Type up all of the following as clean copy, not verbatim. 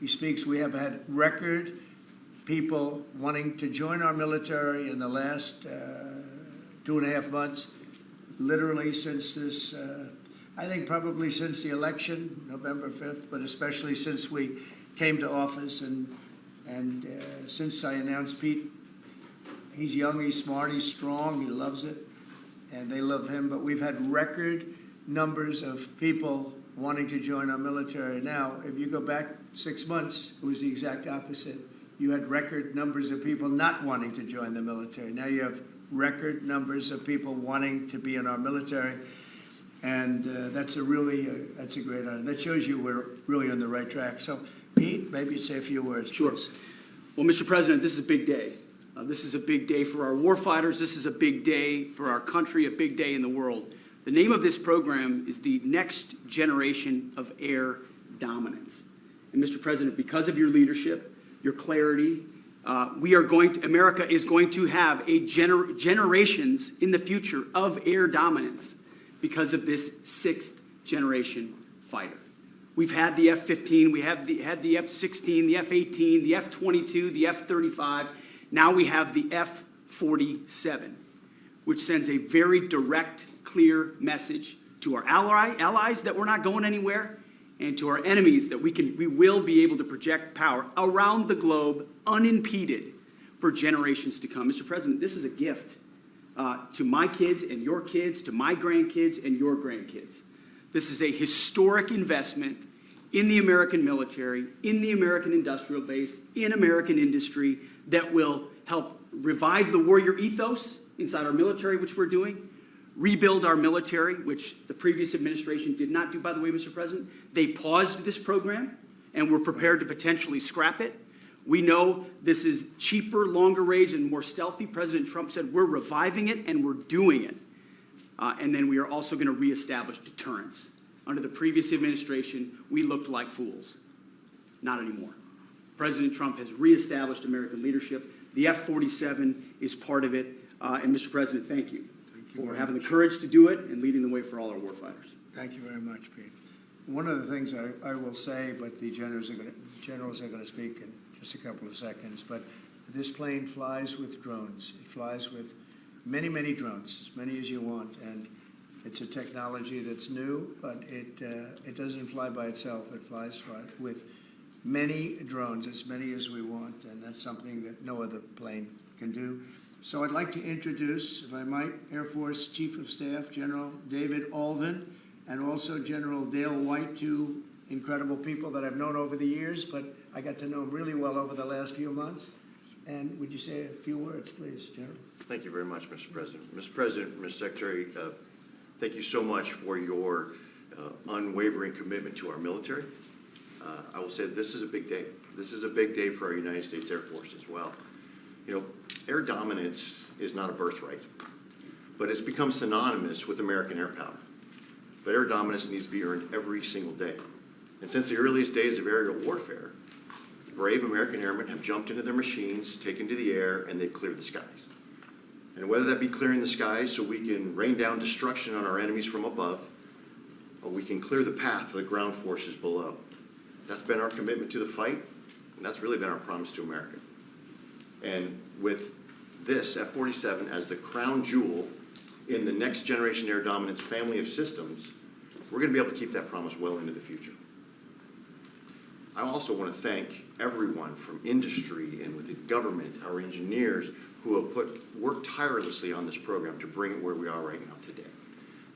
he speaks. We have had record people wanting to join our military in the last 2.5 months, literally since this, I think probably since the election, November 5th, but especially since we came to office and since I announced Pete. He's young, he's smart, he's strong, he loves it, and they love him. But we've had record numbers of people wanting to join our military. Now, if you go back 6 months, it was the exact opposite. You had record numbers of people not wanting to join the military. Now you have record numbers of people wanting to be in our military, and that's a great honor. That shows you we're really on the right track. So, Pete, maybe you'd say a few words. Sure. Please. Well, Mr. President, this is a big day. This is a big day for our warfighters. This is a big day for our country, a big day in the world. The name of this program is the Next Generation of Air Dominance. And Mr. President, because of your leadership, your clarity, America is going to have generations in the future of air dominance because of this 6th generation fighter. We've had the F-15, we had the F-16, the F-18, the F-22, the F-35. Now we have the F-47, which sends a very direct, clear message to our allies that we're not going anywhere, and to our enemies that we will be able to project power around the globe unimpeded for generations to come. Mr. President, this is a gift to my kids and your kids, to my grandkids and your grandkids. This is a historic investment in the American military, in the American industrial base, in American industry that will help revive the warrior ethos inside our military, which we're doing, rebuild our military, which the previous administration did not do, by the way, Mr. President. They paused this program, and we're prepared to potentially scrap it. We know this is cheaper, longer range, and more stealthy. President Trump said we're reviving it, and we're doing it. And then we are also going to reestablish deterrence. Under the previous administration, we looked like fools. Not anymore. President Trump has reestablished American leadership. The F-47 is part of it. And Mr. President, thank you for having the courage to do it and leading the way for all our warfighters. Thank you very much, Pete. One of the things I will say, but the generals are going to speak in just a couple of seconds, but this plane flies with drones. It flies with many, many drones, as many as you want, and it's a technology that's new, but it doesn't fly by itself. It flies with many drones, as many as we want, and that's something that no other plane can do. So I'd like to introduce, if I might, Air Force Chief of Staff General David Alvin, and also General Dale White, two incredible people that I've known over the years, but I got to know them really well over the last few months. And would you say a few words, please, General? Thank you very much, Mr. President. Mr. President, Mr. Secretary, thank you so much for your unwavering commitment to our military. I will say this is a big day. This is a big day for our United States Air Force as well. You know, air dominance is not a birthright, but it's become synonymous with American air power. But air dominance needs to be earned every single day. And since the earliest days of aerial warfare, brave American airmen have jumped into their machines, taken to the air, and they've cleared the skies. And whether that be clearing the skies so we can rain down destruction on our enemies from above, or we can clear the path to the ground forces below. That's been our commitment to the fight, and that's really been our promise to America. And with this F-47 as the crown jewel in the next generation air dominance family of systems, we're going to be able to keep that promise well into the future. I also want to thank everyone from industry and within government, our engineers, who have worked tirelessly on this program to bring it where we are right now today.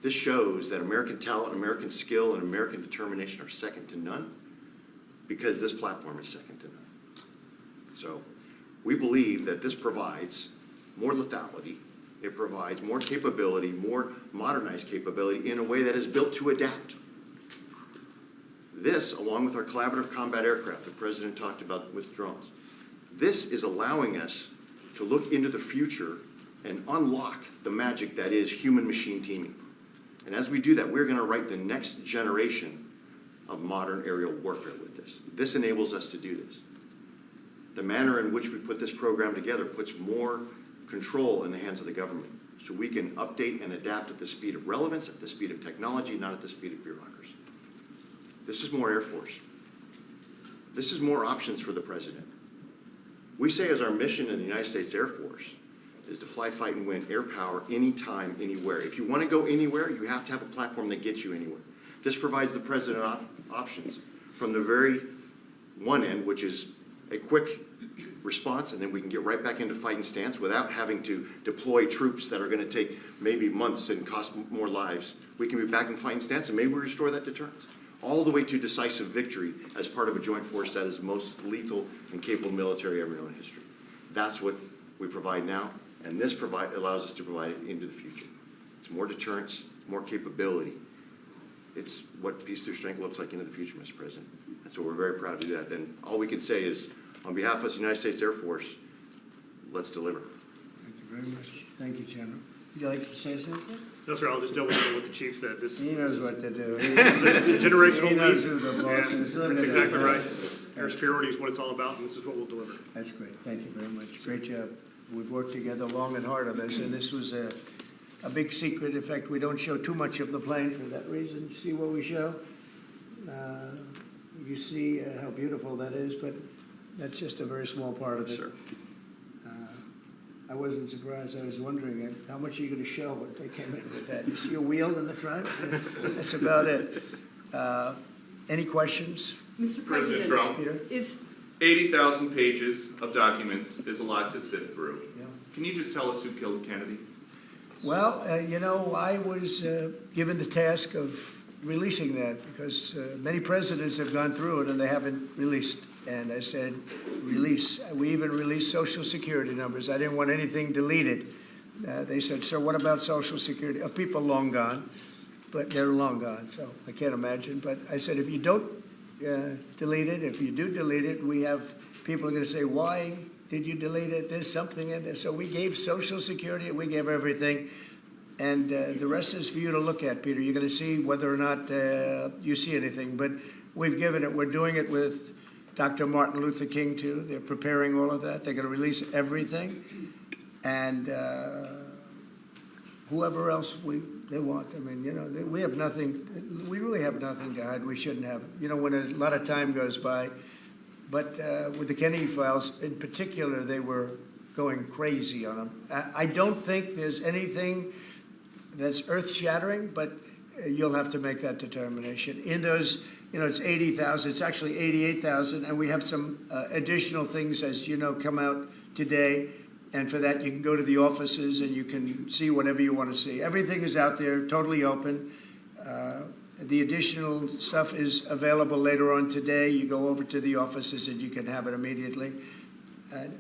This shows that American talent, American skill, and American determination are second to none, because this platform is second to none. So we believe that this provides more lethality, it provides more capability, more modernized capability in a way that is built to adapt. This, along with our collaborative combat aircraft the President talked about with drones, this is allowing us to look into the future and unlock the magic that is human-machine teaming. And as we do that, we're going to write the next generation of modern aerial warfare with this. This enables us to do this. The manner in which we put this program together puts more control in the hands of the government, so we can update and adapt at the speed of relevance, at the speed of technology, not at the speed of bureaucracy. This is more Air Force. This is more options for the president. We say as our mission in the United States Air Force is to fly, fight, and win air power anytime, anywhere. If you want to go anywhere, you have to have a platform that gets you anywhere. This provides the president options from the very one end, which is a quick response, and then we can get right back into fighting stance without having to deploy troops that are going to take maybe months and cost more lives. We can be back in fighting stance, and maybe we restore that deterrence. All the way to decisive victory as part of a joint force that is the most lethal and capable military ever known in history. That's what we provide now, and this allows us to provide it into the future. It's more deterrence, more capability. It's what peace through strength looks like into the future, Mr. President. And so we're very proud to do that. And all we can say is, on behalf of the United States Air Force, let's deliver. Thank you very much. Thank you, General. Would you like to say something? No, sir, I'll just double down what the chief said. He knows what to do. This is a generational He knows leap, who the boss and is. that's exactly right. Air superiority is what it's all about, and this is what we'll deliver. That's great. Thank you very much. Great job. We've worked together long and hard on this, and this was a big secret. In fact, we don't show too much of the plane for that reason. You see what we show? You see how beautiful that is, but that's just a very small part of it. Sir. I wasn't surprised. I was wondering how much are you going to show when they came in with that. You see a wheel in the front? That's about it. Any questions? Mr. President Trump, Peter? Is 80,000 pages of documents is a lot to sift through. Yeah. Can you just tell us who killed Kennedy? Well, I was given the task of releasing that because many presidents have gone through it and they haven't released. And I said, release. We even released Social Security numbers. I didn't want anything deleted. They said, sir, what about Social Security? People long gone, but they're long gone, so I can't imagine. But I said, if you don't delete it, if you do delete it, we have people are going to say, why did you delete it? There's something in there. So we gave Social Security, we gave everything. And the rest is for you to look at, Peter. You're going to see whether or not you see anything. But we've given it. We're doing it with Dr. Martin Luther King, too. They're preparing all of that. They're going to release everything. And whoever else they want. I mean, we have nothing. We really have nothing to hide. We shouldn't have. When a lot of time goes by. But with the Kennedy files in particular, they were going crazy on them. I don't think there's anything that's earth-shattering, but you'll have to make that determination. In those, it's 80,000. It's actually 88,000, and we have some additional things, as you know, come out today. And for that, you can go to the offices and you can see whatever you want to see. Everything is out there, totally open. The additional stuff is available later on today. You go over to the offices and you can have it immediately,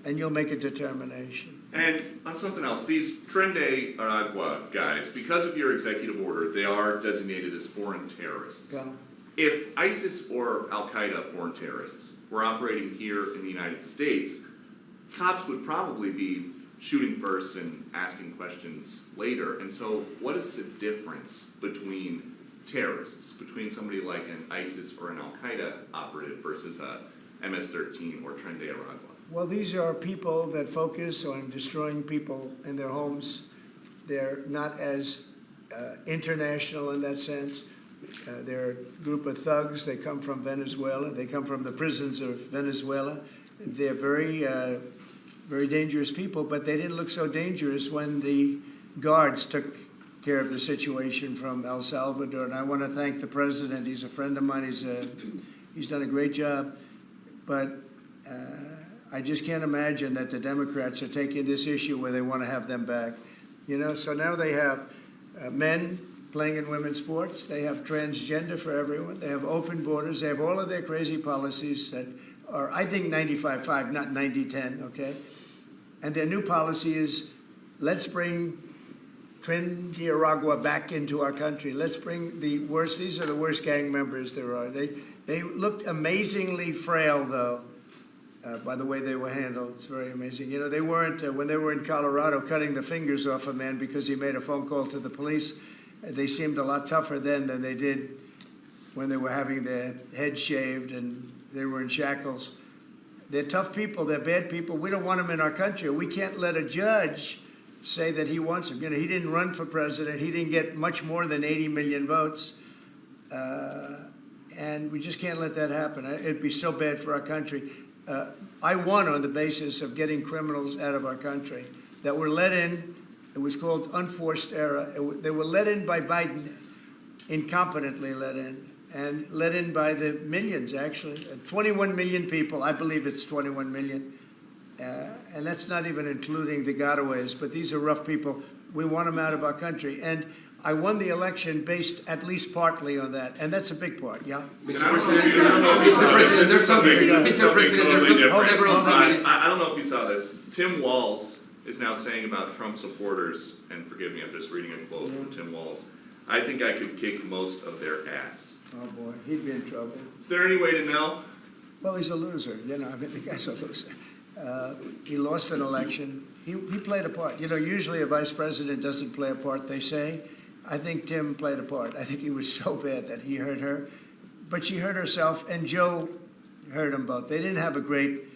and you'll make a determination. And on something else, these Tren de Aragua guys, because of your executive order, they are designated as foreign terrorists. Go. If ISIS or Al-Qaeda foreign terrorists were operating here in the United States, cops would probably be shooting first and asking questions later. And so what is the difference between terrorists, between somebody like an ISIS or an Al-Qaeda operative versus a MS-13 or Tren de Aragua? Well, these are people that focus on destroying people in their homes. They're not as international in that sense. They're a group of thugs. They come from Venezuela. They come from the prisons of Venezuela. They're very, very dangerous people, but they didn't look so dangerous when the guards took care of the situation from El Salvador. And I want to thank the president. He's a friend of mine. He's done a great job. But I just can't imagine that the Democrats are taking this issue where they want to have them back. So now they have men playing in women's sports. They have transgender for everyone. They have open borders. They have all of their crazy policies that are, I think, 95-5, not 90-10, okay? And their new policy is, let's bring Tren de Aragua back into our country. Let's bring the worst. These are the worst gang members there are. They looked amazingly frail, though, by the way they were handled. It's very amazing. They weren't, when they were in Colorado cutting the fingers off a man because he made a phone call to the police, they seemed a lot tougher then than they did when they were having their head shaved and they were in shackles. They're tough people. They're bad people. We don't want them in our country. We can't let a judge say that he wants them. He didn't run for president. He didn't get much more than 80 million votes. and we just can't let that happen. It'd be so bad for our country. I won on the basis of getting criminals out of our country that were let in. It was called unforced error. They were let in by Biden, incompetently let in, and let in by the millions, actually. 21 million people, I believe it's 21 million. And that's not even including the gotaways, but these are rough people. We want them out of our country. And I won the election based at least partly on that, and that's a big part, yeah? Mr. President, there's something, Mr. President, there's several things. I don't know if you saw this. Tim Walz is now saying about Trump supporters, and forgive me, I'm just reading a quote from Tim Walz, I think I could kick most of their ass. Oh, boy, he'd be in trouble. Is there any way to know? Well, he's a loser, I mean, the guy's a loser. He lost an election. He played a part. Usually a vice president doesn't play a part, they say. I think Tim played a part. I think he was so bad that he hurt her. But she hurt herself, and Joe hurt them both. They didn't have a great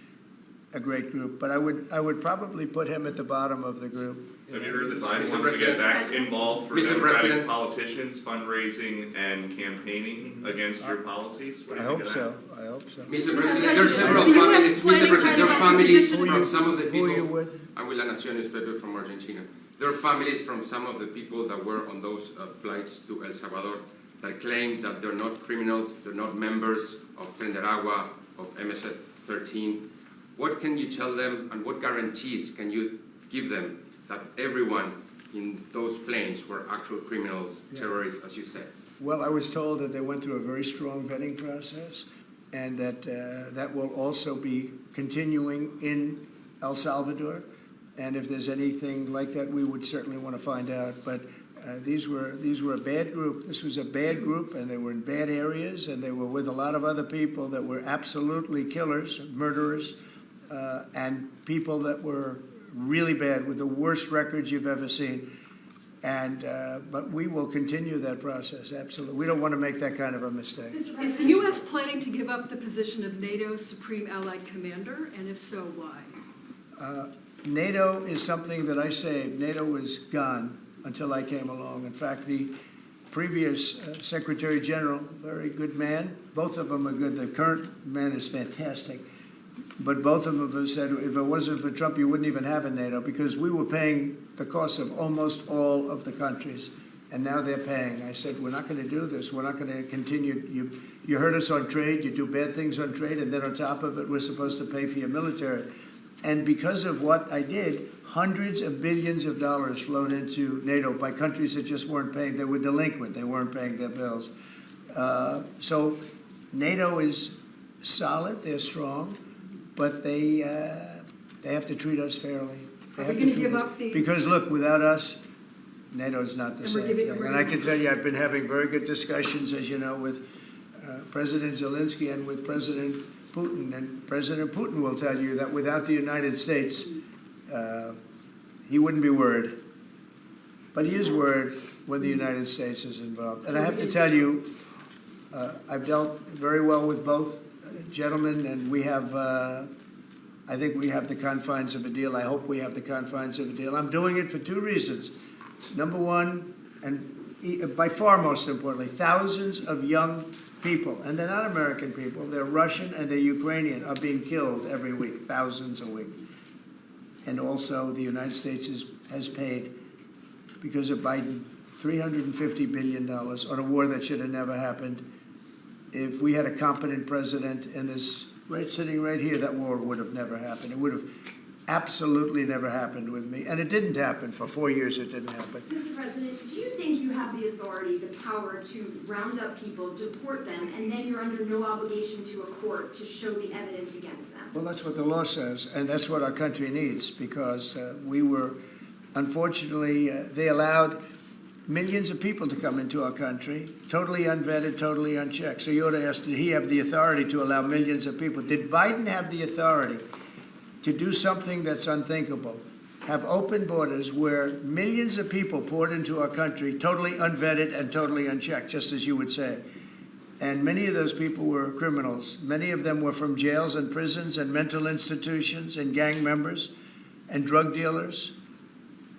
group, but I would probably put him at the bottom of the group. Have you heard that Biden Mr. wants to get President. back involved for Mr. Democratic President. politicians, fundraising and campaigning against your policies? What do I you think hope of so. that? I hope so. Mr. President, there are several the US families, planning Mr. President, there to are have families position- from some of the Who are you people, with? I'm with La Nación newspaper from Argentina. There are families from some of the people that were on those flights to El Salvador that claim that they're not criminals, they're not members of Tren de Aragua, of MS-13. What can you tell them, and what guarantees can you give them that everyone in those planes were actual criminals, terrorists, as you said? Well, I was told that they went through a very strong vetting process, and that that will also be continuing in El Salvador. And if there's anything like that, we would certainly want to find out. But these were a bad group. This was a bad group, and they were in bad areas, and they were with a lot of other people that were absolutely killers, murderers, and people that were really bad with the worst records you've ever seen. And but we will continue that process, absolutely. We don't want to make that kind of a mistake. Is the U.S. planning to give up the position of NATO's Supreme Allied Commander, and if so, why? NATO is something that I saved. NATO was gone until I came along. In fact, the previous Secretary General, very good man, both of them are good. The current man is fantastic. But both of them have said, if it wasn't for Trump, you wouldn't even have a NATO, because we were paying the cost of almost all of the countries, and now they're paying. I said, we're not going to do this. We're not going to continue. You hurt us on trade. You do bad things on trade, and then on top of it, we're supposed to pay for your military. And because of what I did, hundreds of billions of dollars flowed into NATO by countries that just weren't paying. They were delinquent. They weren't paying their bills. So NATO is solid. They're strong. But they have to treat us fairly. They Are have we to going to treat give us- up the? Because look, without us, NATO's not the And we're same giving- thing. we're And I giving- can tell you, I've been having very good discussions, as you know, with President Zelensky and with President Putin. And President Putin will tell you that without the United States, he wouldn't be worried. But he is worried when the United States is involved. And I have to tell you, I've dealt very well with both gentlemen, and we have, I think we have the confines of a deal. I hope we have the confines of a deal. I'm doing it for two reasons. Number one, and by far most importantly, thousands of young people, and they're not American people, they're Russian and they're Ukrainian, are being killed every week, thousands a week. And also the United States has paid, because of Biden, $350 billion on a war that should have never happened. If we had a competent president in this, sitting right here, that war would have never happened. It would have absolutely never happened with me. And it didn't happen. For 4 years, it didn't happen. Mr. President, do you think you have the authority, the power to round up people, deport them, and then you're under no obligation to a court to show the evidence against them? Well, that's what the law says, and that's what our country needs, because we were, unfortunately, they allowed millions of people to come into our country, totally unvetted, totally unchecked. So you ought to ask, did he have the authority to allow millions of people? Did Biden have the authority to do something that's unthinkable? Have open borders where millions of people poured into our country, totally unvetted and totally unchecked, just as you would say. And many of those people were criminals. Many of them were from jails and prisons and mental institutions and gang members and drug dealers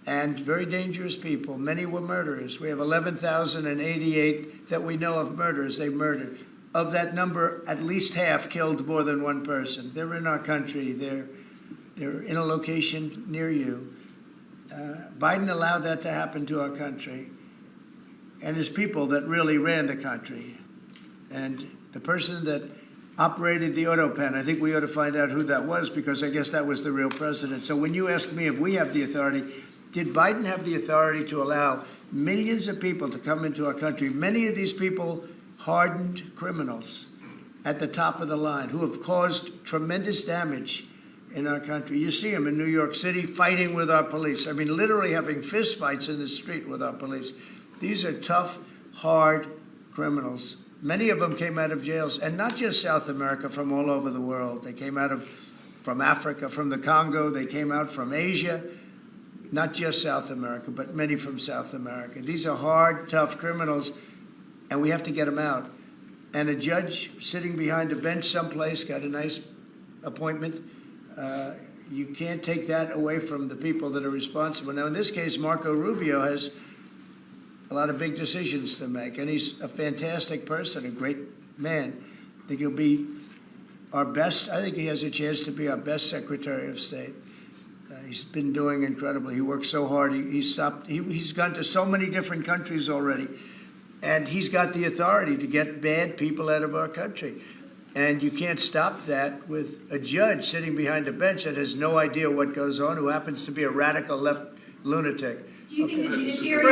and very dangerous people. Many were murderers. We have 11,088 that we know of murderers. They murdered. of that number, at least half killed more than one person. They're in our country. They're in a location near you. Biden allowed that to happen to our country, and his people that really ran the country. And the person that operated the auto pen, I think we ought to find out who that was, because I guess that was the real president. So when you ask me if we have the authority, did Biden have the authority to allow millions of people to come into our country? Many of these people hardened criminals at the top of the line who have caused tremendous damage in our country. You see them in New York City fighting with our police. I mean, literally having fist fights in the street with our police. These are tough, hard criminals. Many of them came out of jails, and not just South America, from all over the world. They came out from Africa, from the Congo. They came out from Asia, not just South America, but many from South America. These are hard, tough criminals, and we have to get them out. And a judge sitting behind a bench someplace got a nice appointment. You can't take that away from the people that are responsible. Now, in this case, Marco Rubio has a lot of big decisions to make, and he's a fantastic person, a great man. I think he'll be our best. I think he has a chance to be our best Secretary of State. He's been doing incredibly. He works so hard. He's gone to so many different countries already, and he's got the authority to get bad people out of our country. And you can't stop that with a judge sitting behind a bench that has no idea what goes on, who happens to be a radical left lunatic. Do you think the judiciary? You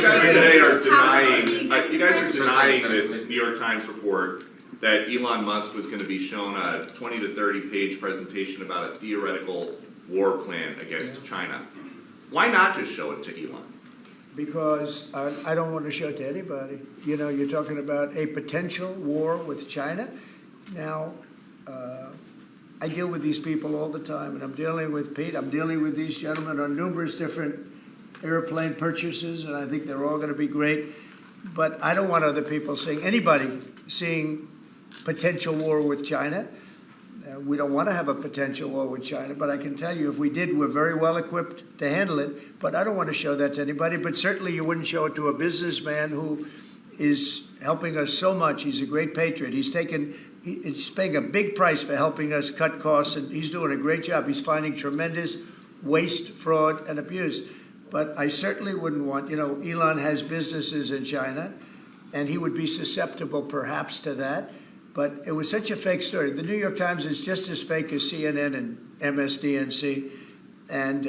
guys today are denying this New York Times report that Elon Musk was going to be shown a 20 to 30 page presentation about a theoretical war plan against China. Why not just show it to Elon? Because I don't want to show it to anybody. You know, you're talking about a potential war with China. Now, I deal with these people all the time, and I'm dealing with Pete. I'm dealing with these gentlemen on numerous different airplane purchases, and I think they're all going to be great. But I don't want other people anybody seeing potential war with China. We don't want to have a potential war with China, but I can tell you, if we did, we're very well equipped to handle it. But I don't want to show that to anybody. But certainly you wouldn't show it to a businessman who is helping us so much. He's a great patriot. He's paying a big price for helping us cut costs, and he's doing a great job. He's finding tremendous waste, fraud, and abuse. But I certainly wouldn't want, Elon has businesses in China, and he would be susceptible perhaps to that. But it was such a fake story. The New York Times is just as fake as CNN and MSDNC. And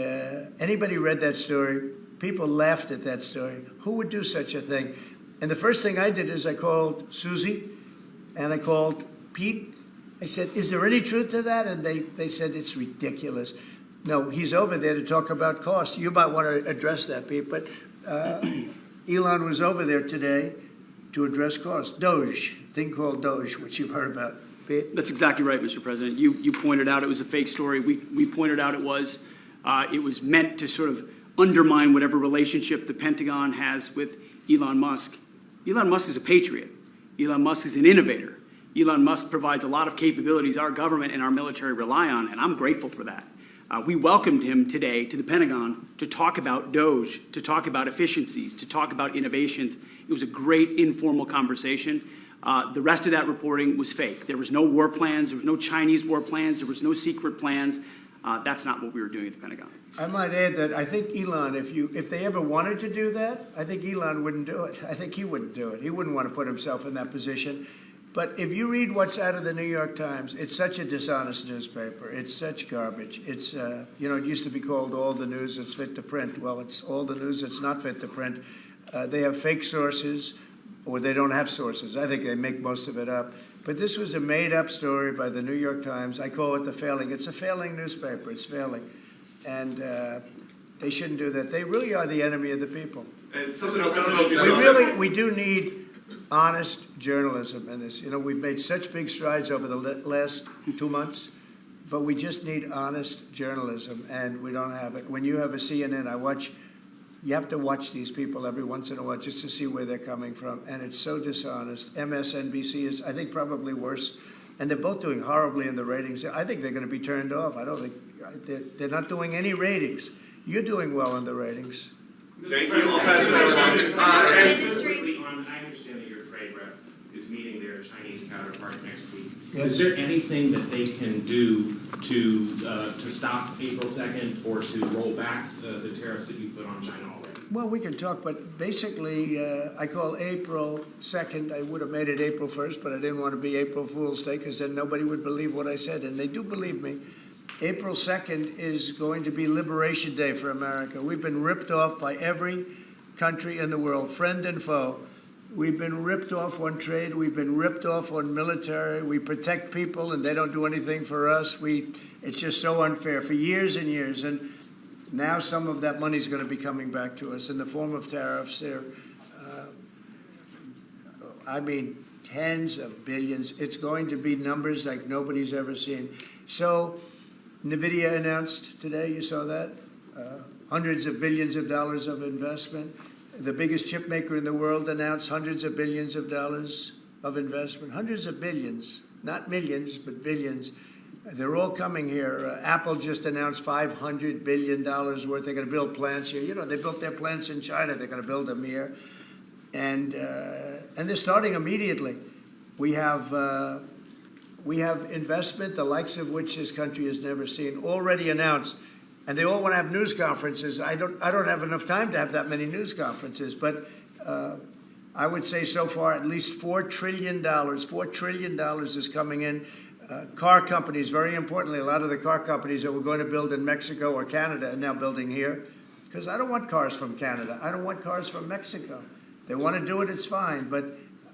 anybody read that story, people laughed at that story. Who would do such a thing? And the first thing I did is I called Susie and I called Pete. I said, is there any truth to that? And they said, it's ridiculous. No, he's over there to talk about costs. You might want to address that, Pete. But Elon was over there today to address costs. Doge, thing called Doge, which you've heard about. Pete? That's exactly right, Mr. President. You pointed out it was a fake story. We pointed out it was meant to sort of undermine whatever relationship the Pentagon has with Elon Musk. Elon Musk is a patriot. Elon Musk is an innovator. Elon Musk provides a lot of capabilities our government and our military rely on, and I'm grateful for that. We welcomed him today to the Pentagon to talk about Doge, to talk about efficiencies, to talk about innovations. It was a great informal conversation. The rest of that reporting was fake. There was no war plans. There was no Chinese war plans. There was no secret plans. That's not what we were doing at the Pentagon. I might add that I think Elon, if they ever wanted to do that, I think Elon wouldn't do it. I think he wouldn't do it. He wouldn't want to put himself in that position. But if you read what's out of the New York Times, it's such a dishonest newspaper. It's such garbage. It's, it used to be called all the news that's fit to print. Well, it's all the news that's not fit to print. They have fake sources, or they don't have sources. I think they make most of it up. But this was a made-up story by the New York Times. I call it the failing. It's a failing newspaper. It's failing. And they shouldn't do that. They really are the enemy of the people. And something else, I don't know if you We do need honest journalism in this. We've made such big strides over the last 2 months, but we just need honest journalism, and we don't have it. When you have a CNN, you have to watch these people every once in a while just to see where they're coming from, and it's so dishonest. MSNBC is, I think, probably worse, and they're both doing horribly in the ratings. I think they're going to be turned off. I don't think they're not doing any ratings. You're doing well in the ratings. Thank you, President. Industries. I understand that your trade Yes. Is there anything that they can do to stop April 2nd or to roll back the tariffs that you put on China already? Well, we can talk, but basically, I call April 2nd. I would have made it April 1st, but I didn't want to be April Fool's Day because then nobody would believe what I said, and they do believe me. April 2nd is going to be Liberation Day for America. We've been ripped off by every country in the world, friend and foe. We've been ripped off on trade. We've been ripped off on military. We protect people, and they don't do anything for us. It's just so unfair for years and years. And now some of that money is going to be coming back to us in the form of tariffs. I mean, tens of billions. It's going to be numbers like nobody's ever seen. So NVIDIA announced today, you saw that, hundreds of billions of dollars of investment. The biggest chip maker in the world announced hundreds of billions of dollars of investment. Hundreds of billions, not millions, but billions. They're all coming here. Apple just announced $500 billion worth. They're going to build plants here. You know, they built their plants in China. They're going to build them here. And they're starting immediately. We have investment, the likes of which this country has never seen, already announced. And they all want to have news conferences. I don't have enough time to have that many news conferences, but I would say so far at least $4 trillion. $4 trillion is coming in. Car companies, very importantly, a lot of the car companies that were going to build in Mexico or Canada are now building here, because I don't want cars from Canada. I don't want cars from Mexico. They want to do it, it's fine, but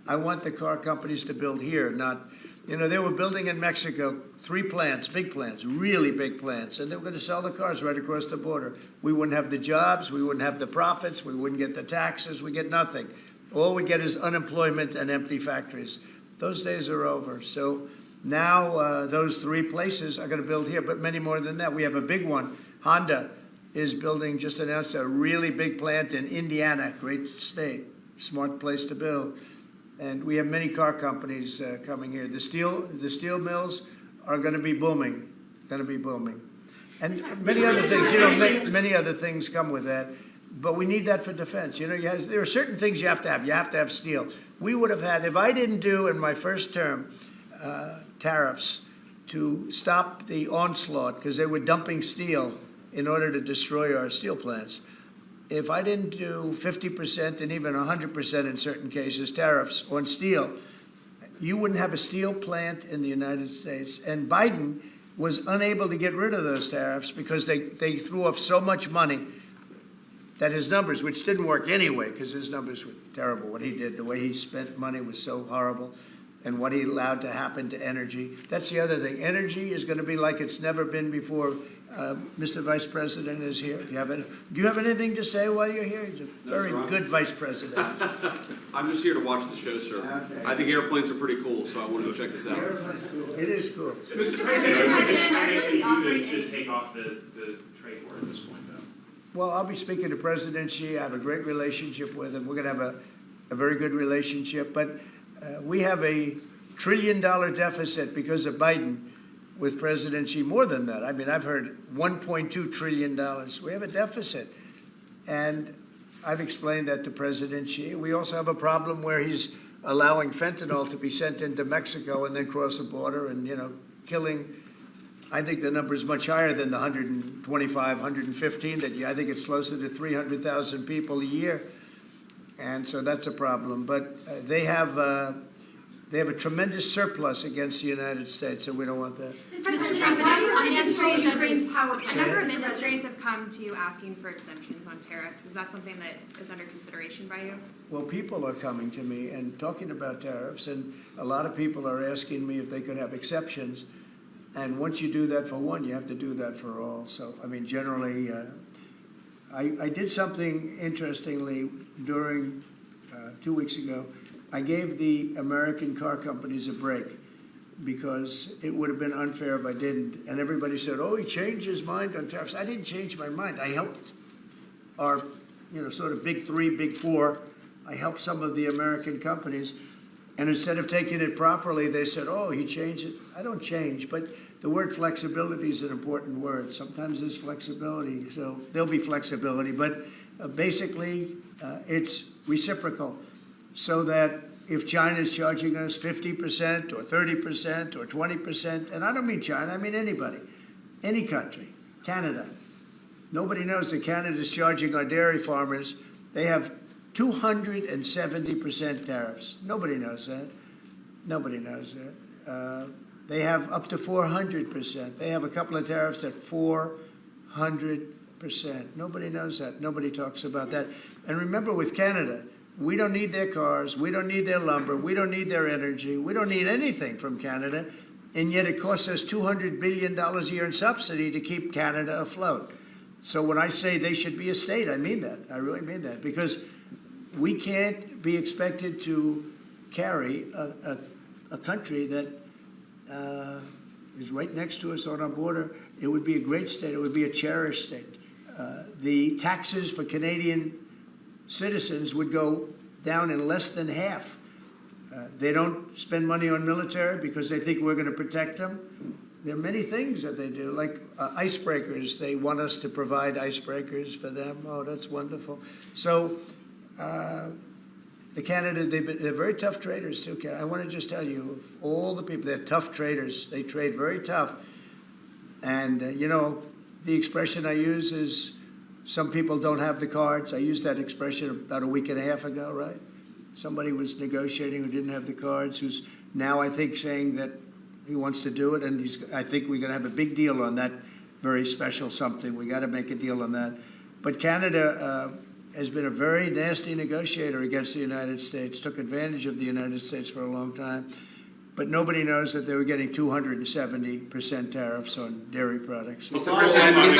I want the car companies to build here, not... You know, they were building in Mexico 3 plants, big plants, really big plants, and they were going to sell the cars right across the border. We wouldn't have the jobs, we wouldn't have the profits, we wouldn't get the taxes, we get nothing. All we get is unemployment and empty factories. Those days are over. So now those 3 places are going to build here, but many more than that. We have a big one. Honda is building, just announced a really big plant in Indiana, great state, smart place to build. And we have many car companies coming here. The steel mills are going to be booming, And many other things, you know, many other things come with that. But we need that for defense. You know, there are certain things you have to have. You have to have steel. We would have had, if I didn't do in my first term tariffs to stop the onslaught, because they were dumping steel in order to destroy our steel plants. If I didn't do 50% and even 100% in certain cases tariffs on steel, you wouldn't have a steel plant in the United States. And Biden was unable to get rid of those tariffs because they threw off so much money that his numbers, which didn't work anyway because his numbers were terrible, what he did, the way he spent money was so horrible, and what he allowed to happen to energy. That's the other thing. Energy is going to be like it's never been before. Mr. Vice President is here. Do you have anything to say while you're here? He's a very good Vice President. I'm just here to watch the show, sir. Okay. I think airplanes are pretty cool, so I want to go check this out. It is cool. Mr. President, President, what President, can China we do operate to take off the trade war at this point, though? Well, I'll be speaking to President Xi. I have a great relationship with him. We're going to have a very good relationship. But we have a $1 trillion deficit because of Biden with President Xi. More than that. I mean, I've heard $1.2 trillion. We have a deficit. And I've explained that to President Xi. We also have a problem where he's allowing fentanyl to be sent into Mexico and then cross the border and, you know, killing. I think the number is much higher than the 125, 115 that I think it's closer to 300,000 people a year. And so that's a problem. But they have a tremendous surplus against the United States, and we don't want that. Mr. President, why do you uncontrol Ukraine's power A plant? number of industries have come to you asking for exemptions on tariffs. Is that something that is under consideration by you? Well, people are coming to me and talking about tariffs, and a lot of people are asking me if they could have exceptions. And once you do that for one, you have to do that for all. So, I mean, generally, I did something interestingly during 2 weeks ago. I gave the American car companies a break because it would have been unfair if I didn't. And everybody said, oh, he changed his mind on tariffs. I didn't change my mind. I helped our, you know, sort of big 3, big 4. I helped some of the American companies. And instead of taking it properly, they said, oh, he changed it. I don't change. But the word flexibility is an important word. Sometimes there's flexibility. So there'll be flexibility. But basically, it's reciprocal. So that if China's charging us 50% or 30% or 20%, and I don't mean China, I mean anybody, any country, Canada. Nobody knows that Canada's charging our dairy farmers. They have 270% tariffs. Nobody knows that. Nobody knows that. They have up to 400%. They have a couple of tariffs at 400%. Nobody knows that. Nobody talks about that. And remember, with Canada, we don't need their cars. We don't need their lumber. We don't need their energy. We don't need anything from Canada. And yet it costs us $200 billion a year in subsidy to keep Canada afloat. So when I say they should be a state, I mean that. I really mean that. Because we can't be expected to carry a country that is right next to us on our border. It would be a great state. It would be a cherished state. The taxes for Canadian citizens would go down in less than half. They don't spend money on military because they think we're going to protect them. There are many things that they do, like icebreakers. They want us to provide icebreakers for them. Oh, that's wonderful. So the Canada, they're very tough traders too. I want to just tell you, of all the people, they're tough traders. They trade very tough. And, you know, the expression I use is, some people don't have the cards. I used that expression about a week and a half ago, right? Somebody was negotiating who didn't have the cards, who's now, I think, saying that he wants to do it, and I think we're going to have a big deal on that very special something. We got to make a deal on that. But Canada has been a very nasty negotiator against the United States, took advantage of the United States for a long time. But nobody knows that they were getting 270% tariffs on dairy products. Mr. President, and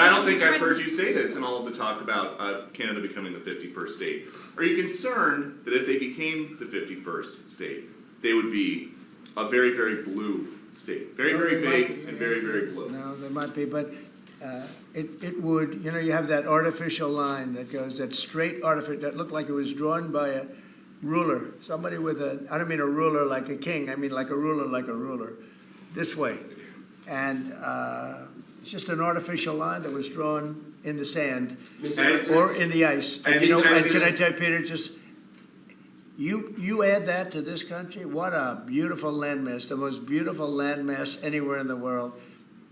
I don't think I've heard you say this in all of the talk about Canada becoming the 51st state. Are you concerned that if they became the 51st state, they would be a very, very blue state? Very, very big and very, very blue. No, there might be, but it would, you know, you have that artificial line that goes, that straight artificial, that looked like it was drawn by a ruler, somebody with I don't mean a ruler like a king, I mean like a ruler, this way. And it's just an artificial line that was drawn in the sand or in the ice. And you know, and can I tell you, Peter, just, you add that to this country, what a beautiful landmass, the most beautiful landmass anywhere in the world.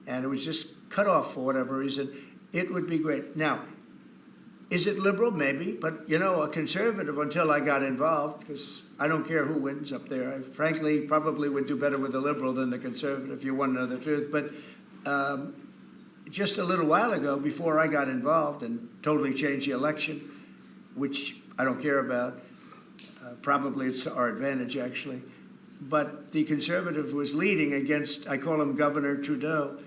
And it was just cut off for whatever reason. It would be great. Now, is it liberal? Maybe. But, you know, a conservative, until I got involved, because I don't care who wins up there. I frankly probably would do better with the liberal than the conservative, if you want to know the truth. But just a little while ago, before I got involved and totally changed the election, which I don't care about, probably it's to our advantage, actually. But the conservative was leading against, I call him Governor Trudeau.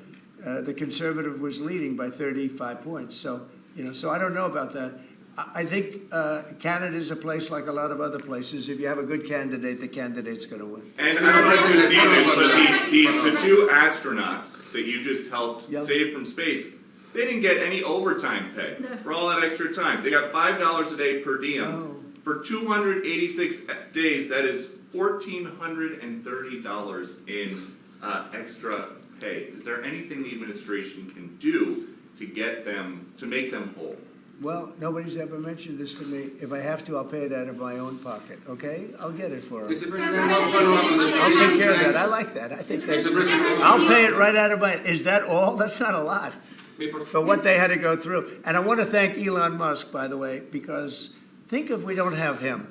The conservative was leading by 35 points. So, you know, so I don't know about that. I think Canada is a place like a lot of other places. If you have a good candidate, the candidate's going to win. And the two astronauts that you just helped save from space, they didn't get any overtime pay for all that extra time. They got $5 a day per diem. For 286 days, that is $1,430 in extra pay. Is there anything the administration can do to get them, to make them whole? Well, nobody's ever mentioned this to me. If I have to, I'll pay it out of my own pocket, okay? I'll get it for them. Mr. President, one follow-up on the I'll take care of that. I like that. I think that's, I'll pay it right out of my, is that all? That's not a lot for what they had to go through. And I want to thank Elon Musk, by the way, because think if we don't have him.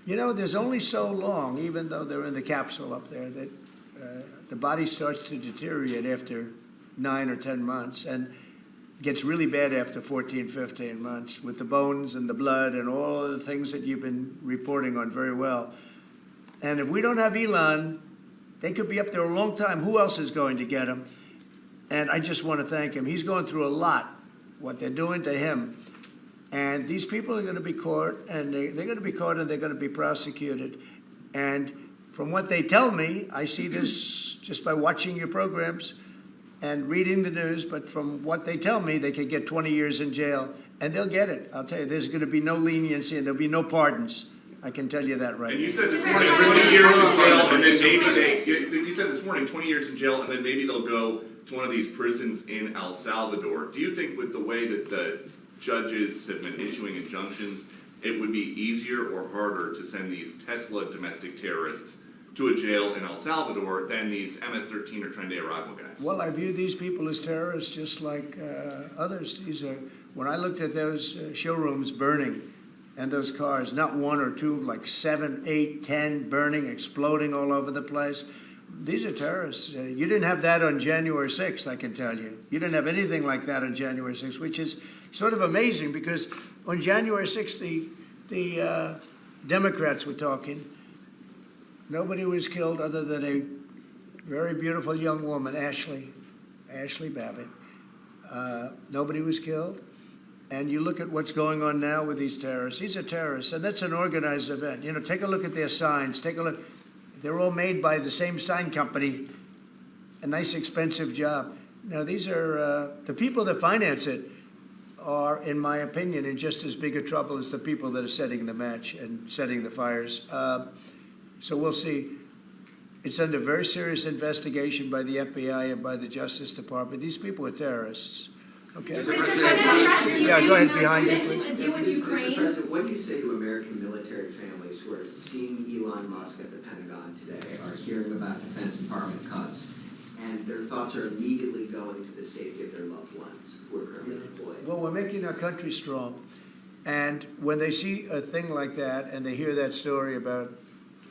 You know, there's only so long, even though they're in the capsule up there, that the body starts to deteriorate after 9 or 10 months and gets really bad after 14, 15 months with the bones and the blood and all of the things that you've been reporting on very well. And if we don't have Elon, they could be up there a long time. Who else is going to get him? And I just want to thank him. He's going through a lot, what they're doing to him. And these people are going to be caught, and they're going to be caught, and they're going to be prosecuted. And from what they tell me, I see this just by watching your programs and reading the news, but from what they tell me, they could get 20 years in jail, and they'll get it. I'll tell you, there's going to be no leniency, and there'll be no pardons. I can tell you that right now. And you said this morning 20 years in jail, and then maybe you said this morning 20 years in jail, and then maybe they'll go to one of these prisons in El Salvador. Do you think with the way that the judges have been issuing injunctions it would be easier or harder to send these Tesla domestic terrorists to a jail in El Salvador than these MS-13 or Tren de Aragua guys? Well, I view these people as terrorists just like others. When I looked at those showrooms burning and those cars, not one or two, like 7, 8, 10 burning, exploding all over the place. These are terrorists. You didn't have that on January 6th, I can tell you. You didn't have anything like that on January 6th, which is sort of amazing because on January 6th, the Democrats were talking. Nobody was killed other than a very beautiful young woman, Ashley Babbitt. Nobody was killed. And you look at what's going on now with these terrorists. These are terrorists, and that's an organized event. You know, take a look at their signs. Take a look. They're all made by the same sign company. A nice, expensive job. Now, these are the people that finance it are, in my opinion, in just as big a trouble as the people that are setting the match and setting the fires. So we'll see. It's under very serious investigation by the FBI and by the Justice Department. These people are terrorists. Okay. Yeah, go ahead, behind you, please. Mr. President, what do you say to American military families who are seeing Elon Musk at the Pentagon today, are hearing about Defense Department cuts, and their thoughts are immediately going to the safety of their loved ones who are currently deployed? Well, we're making our country strong. And when they see a thing like that and they hear that story about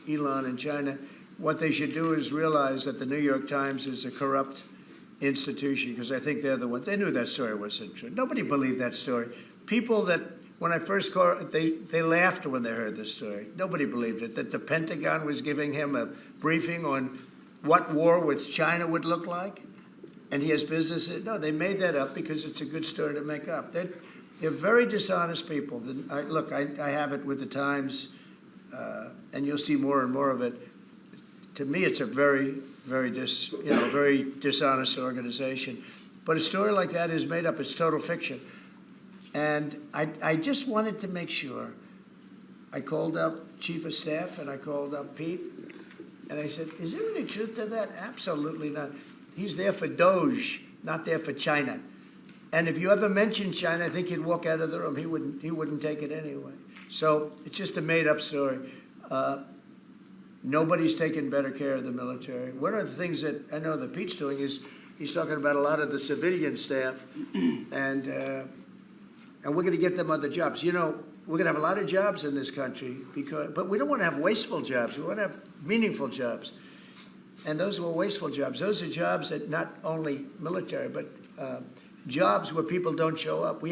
Elon and China, what they should do is realize that the New York Times is a corrupt institution, because I think they're the ones. They knew that story wasn't true. Nobody believed that story. People that, when I first called, they laughed when they heard the story. Nobody believed it, that the Pentagon was giving him a briefing on what war with China would look like, and he has business. No, they made that up because it's a good story to make up. They're very dishonest people. Look, I have it with the Times, and you'll see more and more of it. To me, it's a very dishonest organization. But a story like that is made up. It's total fiction. And I just wanted to make sure. I called up Chief of Staff and I called up Pete. And I said, is there any truth to that? Absolutely not. He's there for Doge, not there for China. And if you ever mention China, I think he'd walk out of the room. He wouldn't take it anyway. So it's just a made-up story. Nobody's taken better care of the military. One of the things that I know that Pete's doing is he's talking about a lot of the civilian staff, and we're going to get them other jobs. You know, we're going to have a lot of jobs in this country, but we don't want to have wasteful jobs. We want to have meaningful jobs. And those were wasteful jobs. Those are jobs that not only military, but jobs where people don't show up.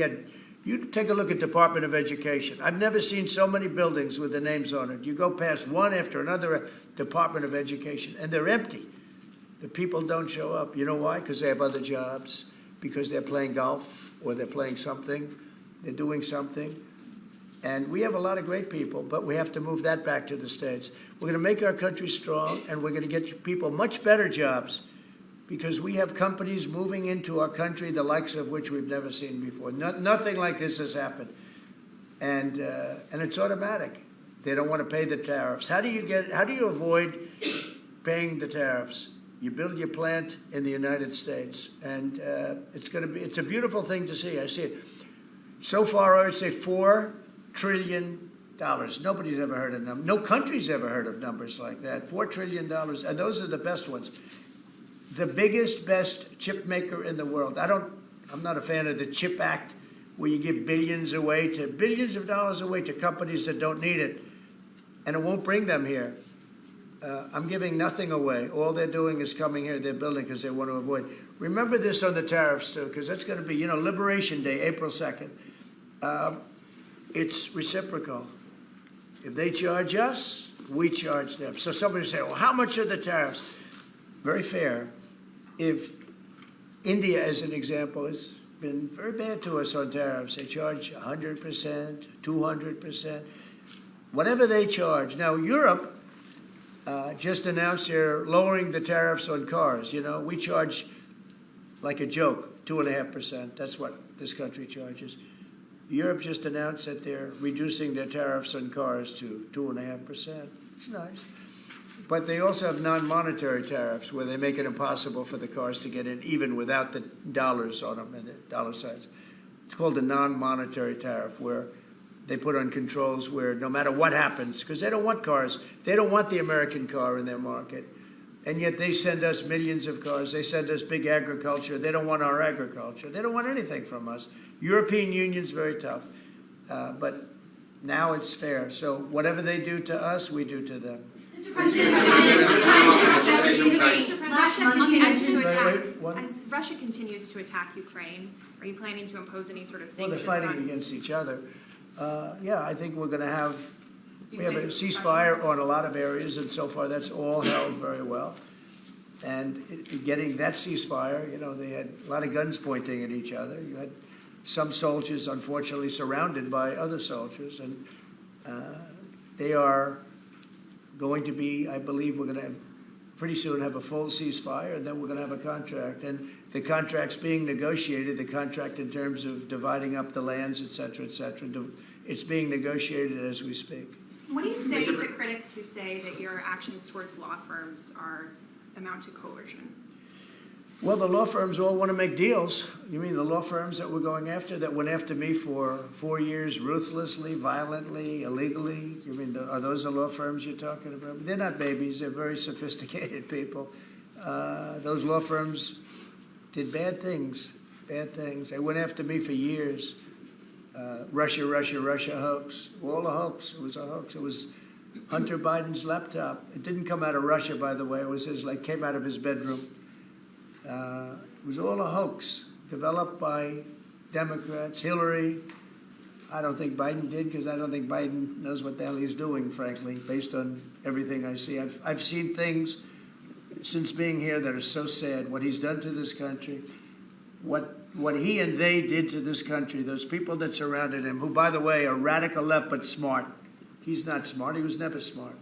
You take a look at Department of Education. I've never seen so many buildings with the names on it. You go past one after another Department of Education, and they're empty. The people don't show up. You know why? Because they have other jobs, because they're playing golf, or they're playing something, they're doing something. And we have a lot of great people, but we have to move that back to the States. We're going to make our country strong, and we're going to get people much better jobs, because we have companies moving into our country, the likes of which we've never seen before. Nothing like this has happened. And it's automatic. They don't want to pay the tariffs. How do you avoid paying the tariffs? You build your plant in the United States, and it's a beautiful thing to see. I see it. So far, I would say $4 trillion. Nobody's ever heard of them. No country's ever heard of numbers like that. $4 trillion, and those are the best ones. The biggest, best chip maker in the world. I'm not a fan of the CHIP Act, where you give billions of dollars away to companies that don't need it, and it won't bring them here. I'm giving nothing away. All they're doing is coming here. They're building because they want to avoid. Remember this on the tariffs, too, because that's going to be, Liberation Day, April 2nd. It's reciprocal. If they charge us, we charge them. So somebody say, well, how much are the tariffs? Very fair. If India, as an example, has been very bad to us on tariffs. They charge 100%, 200%, whatever they charge. Now, Europe just announced they're lowering the tariffs on cars. We charge like a joke, 2.5%. That's what this country charges. Europe just announced that they're reducing their tariffs on cars to 2.5%. It's nice. But they also have non-monetary tariffs where they make it impossible for the cars to get in, even without the dollars on them and the dollar signs. It's called a non-monetary tariff, where they put on controls where no matter what happens, because they don't want cars, they don't want the American car in their market, and yet they send us millions of cars, they send us big agriculture, they don't want our agriculture, they don't want anything from us. European Union's very tough, but now it's fair. So whatever they do to us, we do to them. Mr. President, As Russia continues to attack Ukraine, are you planning to impose any sort of Well, they're sanctions fighting on? against each other. Yeah, I think we're going to have, we have a ceasefire on a lot of areas, and so far that's all held very well. And getting that ceasefire, you know, they had a lot of guns pointing at each other. You had some soldiers, unfortunately, surrounded by other soldiers, and they are going to be, I believe we're going to have, pretty soon have a full ceasefire, and then we're going to have a contract. And the contract's being negotiated, the contract in terms of dividing up the lands, et cetera, et cetera. It's being negotiated as we speak. What do you say to critics who say that your actions towards law firms amount to coercion? Well, the law firms all want to make deals. You mean the law firms that we're going after, that went after me for 4 years, ruthlessly, violently, illegally? You mean, are those the law firms you're talking about? They're not babies. They're very sophisticated people. Those law firms did bad things, bad things. They went after me for years. Russia hoax. All a hoax. It was a hoax. It was Hunter Biden's laptop. It didn't come out of Russia, by the way. It was came out of his bedroom. It was all a hoax developed by Democrats. Hillary, I don't think Biden did, because I don't think Biden knows what the hell he's doing, frankly, based on everything I see. I've seen things since being here that are so sad. What he's done to this country, what he and they did to this country, those people that surrounded him, who, by the way, are radical left but smart. He's not smart. He was never smart.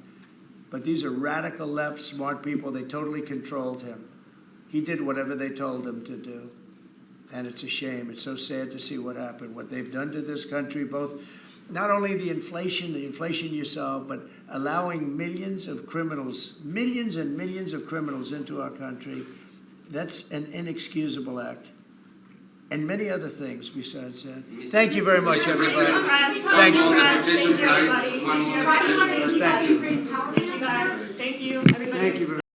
But these are radical left, smart people. They totally controlled him. He did whatever they told him to do. And it's a shame. It's so sad to see what happened, what they've done to this country, both not only the inflation you saw, but allowing millions of criminals, millions and millions of criminals into our country. That's an inexcusable act. And many other things besides that. Thank you very much, everybody. Thank you. Thank you. Thank you. Thank you. Thank you very much.